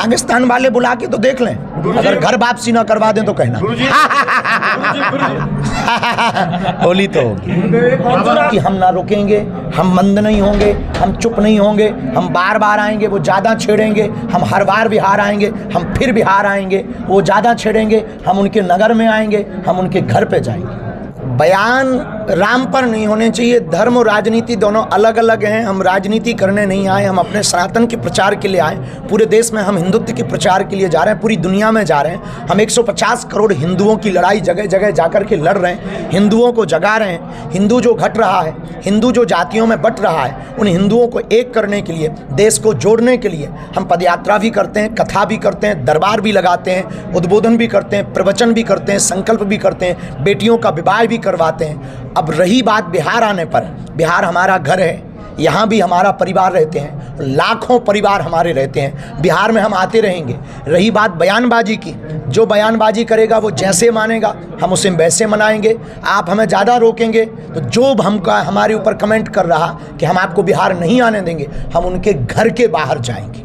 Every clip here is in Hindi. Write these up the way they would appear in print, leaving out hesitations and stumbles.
पाकिस्तान वाले बुला के तो देख लें, अगर घर वापसी ना करवा दें तो कहना होली तो होगी कि हम ना रुकेंगे, हम मंद नहीं होंगे, हम चुप नहीं होंगे, हम बार बार आएंगे, वो ज़्यादा छेड़ेंगे, हम हर बार बिहार आएंगे, हम फिर बिहार आएंगे, वो ज़्यादा छेड़ेंगे, हम उनके नगर में आएंगे, हम उनके घर पे जाएंगे। बयान राम पर नहीं होने चाहिए। धर्म और राजनीति दोनों अलग अलग हैं। हम राजनीति करने नहीं आए, हम अपने सनातन के प्रचार के लिए आए। पूरे देश में हम हिंदुत्व के प्रचार के लिए जा रहे हैं, पूरी दुनिया में जा रहे हैं। हम 150 करोड़ हिंदुओं की लड़ाई जगह जगह जाकर के लड़ रहे हैं, हिंदुओं को जगा रहे हैं। हिंदू जो घट रहा है, हिंदू जो जातियों में बट रहा है, उन हिंदुओं को एक करने के लिए, देश को जोड़ने के लिए हम पदयात्रा भी करते हैं, कथा भी करते हैं, दरबार भी लगाते हैं, उद्बोधन भी करते हैं, प्रवचन भी करते हैं, संकल्प भी करते हैं, बेटियों का विवाह भी करवाते हैं। अब रही बात बिहार आने पर, बिहार हमारा घर है, यहाँ भी हमारा परिवार रहते हैं, लाखों परिवार हमारे रहते हैं, बिहार में हम आते रहेंगे। रही बात बयानबाजी की, जो बयानबाजी करेगा वो जैसे मानेगा, हम उसे वैसे मनाएंगे। आप हमें ज़्यादा रोकेंगे तो जो हमका हमारे ऊपर कमेंट कर रहा कि हम आपको बिहार नहीं आने देंगे, हम उनके घर के बाहर जाएंगे,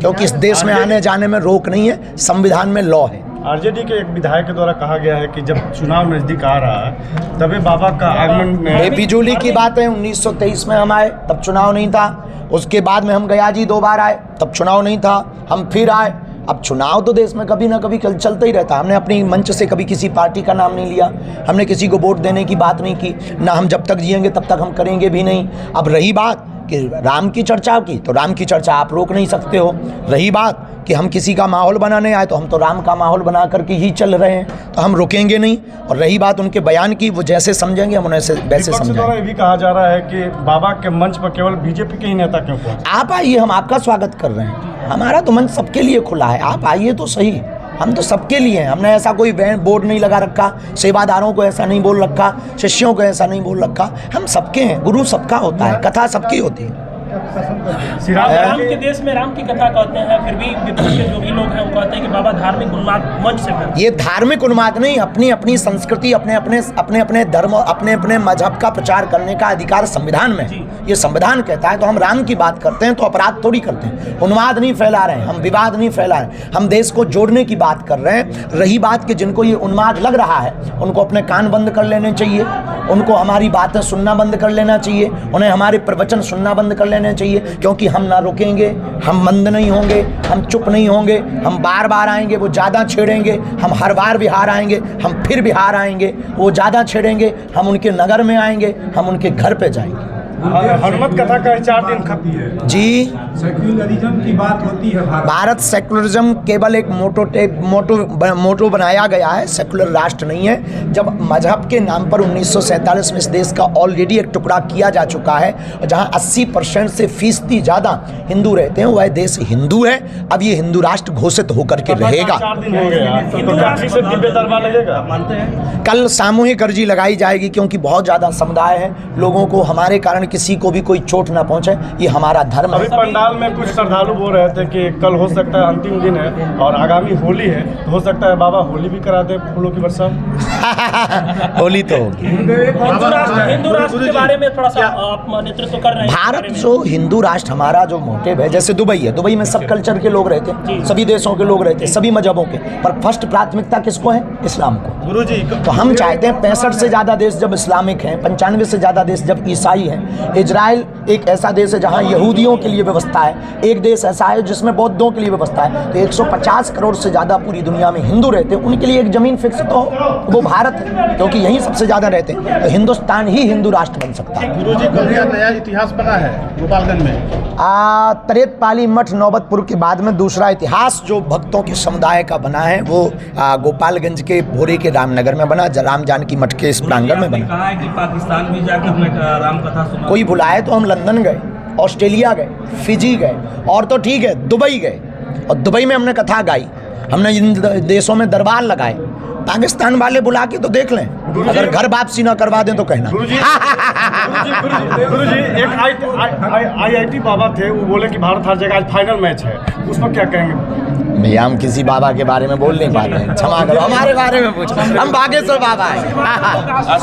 क्योंकि इस देश में आने जाने में रोक नहीं है, संविधान में लॉ है। आरजेडी के एक विधायक के द्वारा कहा गया है कि जब चुनाव नज़दीक आ रहा है तभी बाबा का आगमन बेफिजूली की बात है। 1923 में हम आए तब चुनाव नहीं था, उसके बाद में हम गया जी 2 बार आए तब चुनाव नहीं था, हम फिर आए। अब चुनाव तो देश में कभी ना कभी चलता ही रहता है। हमने अपनी मंच से कभी किसी पार्टी का नाम नहीं लिया, हमने किसी को वोट देने की बात नहीं की, ना हम जब तक जिएंगे तब तक हम करेंगे भी नहीं। अब रही बात कि राम की चर्चा की, तो राम की चर्चा आप रोक नहीं सकते हो। रही बात कि हम किसी का माहौल बनाने आए, तो हम तो राम का माहौल बना करके ही चल रहे हैं, तो हम रुकेंगे नहीं। और रही बात उनके बयान की, वो जैसे समझेंगे हम उन्हें वैसे समझेंगे। ये भी कहा जा रहा है कि बाबा के मंच पर केवल बीजेपी के ही नेता क्यों पहुंचे? आप आइए, हम आपका स्वागत कर रहे हैं, हमारा तो मंच सबके लिए खुला है, आप आइए तो सही, हम तो सबके लिए हैं। हमने ऐसा कोई बोर्ड नहीं लगा रखा, सेवादारों को ऐसा नहीं बोल रखा, शिष्यों को ऐसा नहीं बोल रखा, हम सबके हैं। गुरु सबका होता है, कथा सबकी होती है। राम के देश में राम की कथा कहते हैं, फिर भी विपक्ष के जो भी लोग हैं वो कहते हैं कि बाबा धार्मिक उन्माद मंच से कर। ये धार्मिक उन्माद नहीं, अपनी अपनी संस्कृति, अपने अपने धर्म, अपने अपने मजहब का प्रचार करने का अधिकार संविधान में है। ये संविधान कहता है, तो हम राम की बात करते हैं तो अपराध थोड़ी करते हैं। उन्माद नहीं फैला रहे हैं, हम विवाद नहीं फैला रहे हैं, हम देश को जोड़ने की बात कर रहे हैं। रही बात कि जिनको ये उन्माद लग रहा है, उनको अपने कान बंद कर लेने चाहिए, उनको हमारी बातें सुनना बंद कर लेना चाहिए, उन्हें हमारे प्रवचन सुनना बंद कर लेने चाहिए, क्योंकि हम ना रुकेंगे, हम मंद नहीं होंगे, हम चुप नहीं होंगे, हम बार बार आएंगे, वो ज़्यादा छेड़ेंगे, हम हर बार बिहार आएंगे, हम फिर बिहार आएंगे, वो ज़्यादा छेड़ेंगे, हम उनके नगर में आएंगे, हम उनके घर पे जाएंगे। हनुमत कथा का 4 दिन खत्म है जी। सेक्युलरिज्म की बात होती है। भारत सेक्युलरिज्म केवल एक मोटो बनाया गया है, सेक्युलर राष्ट्र नहीं है। जब मजहब के नाम पर 1947 में इस देश का ऑलरेडी एक टुकड़ा किया जा चुका है, जहां 80% से फीसदी ज़्यादा हिंदू रहते हैं, वह देश हिंदू है। अब ये हिंदू राष्ट्र घोषित होकर के रहेगा। 4 दिन हो गया, तो काफी से दिव्य दरबार लगेगा, मानते हैं? कल सामूहिक अर्जी लगाई जाएगी, क्योंकि बहुत ज़्यादा समुदाय है, लोगों को हमारे कारण किसी को भी कोई चोट ना पहुंचे, ये हमारा धर्म है। अभी पंडाल में कुछ श्रद्धालु बोल रहे थे कि कल हो सकता है अंतिम दिन है और आगामी होली है, तो हो सकता है बाबा होली भी करा दे फूलों की वर्षा। होली तो होगी। हिंदू राष्ट्र के बारे में थोड़ा सा आप नेतृत्व कर रहे हैं। भारत जो हिंदू राष्ट्र हमारा जो मोटिव है, जैसे दुबई है, दुबई में सब कल्चर के लोग रहते हैं, सभी देशों के लोग रहते हैं, सभी मजहबों के, पर फर्स्ट प्राथमिकता किसको है? इस्लाम को। गुरुजी, तो हम चाहते हैं 65 से ज़्यादा देश जब इस्लामिक हैं, 95 से ज़्यादा देश जब ईसाई हैं, इजराइल एक ऐसा देश है जहां यहूदियों के लिए व्यवस्था है, एक देश ऐसा है जिसमें बौद्धों के लिए व्यवस्था है, तो 150 करोड़ से ज़्यादा पूरी दुनिया में हिंदू रहते हैं, उनके लिए एक ज़मीन फिक्स तो वो भारत है, क्योंकि यहीं सबसे ज़्यादा रहते हैं, तो हिंदुस्तान ही हिंदू राष्ट्र बन सकता है। गुरुजी, कभी नया इतिहास बना है गोपालगंज में? तरेतपाली मठ नौबतपुर के बाद में दूसरा इतिहास जो भक्तों के समुदाय का बना है, वो गोपालगंज के भोरे के रामनगर में बना, राम जानकी मठ के इस प्रांगण में बना। कहा है कि पाकिस्तान में जाकर राम कथा सुना। कोई बुलाए तो हम लंदन गए, ऑस्ट्रेलिया गए, फिजी गए, और तो ठीक है दुबई गए, और दुबई में हमने कथा गाई, हमने इन देशों में दरबार लगाए। पाकिस्तान वाले बुला के तो देख लें, अगर घर वापसी ना करवा दें तो कहना। गुरुजी, एक IIT बाबा थे, वो बोले कि भारत हर जगह आज फाइनल मैच है, उसमें क्या कहेंगे? भैया हम किसी बाबा के बारे में बोल नहीं पाते हैं, क्षमा करो, हमारे बारे में पूछो, हम बागेश्वर बाबा हैं।